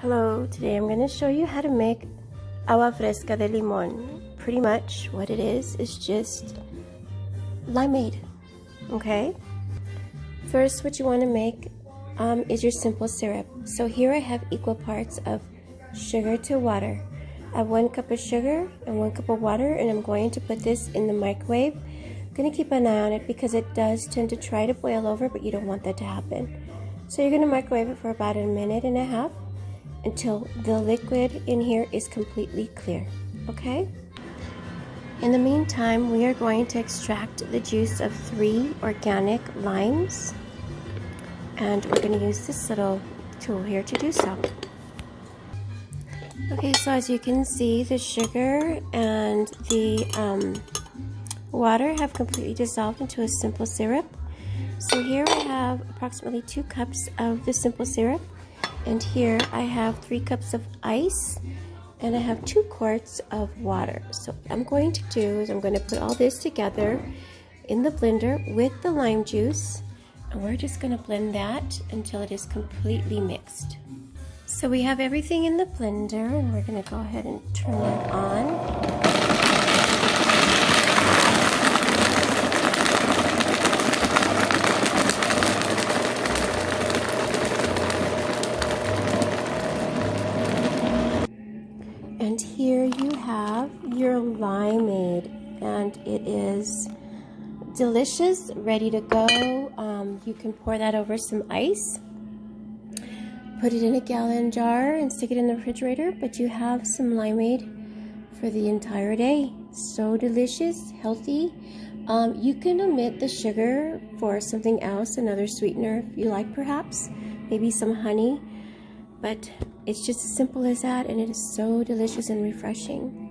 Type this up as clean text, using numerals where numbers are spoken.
Hello, today I'm going to show you how to make agua fresca de limon. Pretty much what it is just limeade, okay? First, what you want to make is your simple syrup. So here I have equal parts of sugar to water. I have 1 cup of sugar and 1 cup of water, and I'm going to put this in the microwave. I'm going to keep an eye on it because it does tend to try to boil over, but you don't want that to happen. So you're going to microwave it for about 1.5 minutes until the liquid in here is completely clear, okay? In the meantime, we are going to extract the juice of 3 organic limes, and we're going to use this little tool here to do so. Okay, so as you can see, the sugar and the water have completely dissolved into a simple syrup. So here I have approximately 2 cups of the simple syrup, and here I have 3 cups of ice, and I have 2 quarts of water. So what I'm going to do is I'm going to put all this together in the blender with the lime juice, and we're just going to blend that until it is completely mixed. So we have everything in the blender, and we're going to go ahead and turn that on. And here you have your limeade, and it is delicious, ready to go. You can pour that over some ice, put it in a gallon jar and stick it in the refrigerator, but you have some limeade for the entire day. So delicious, healthy. You can omit the sugar for something else, another sweetener if you like, perhaps, maybe some honey. But it's just as simple as that, and it is so delicious and refreshing.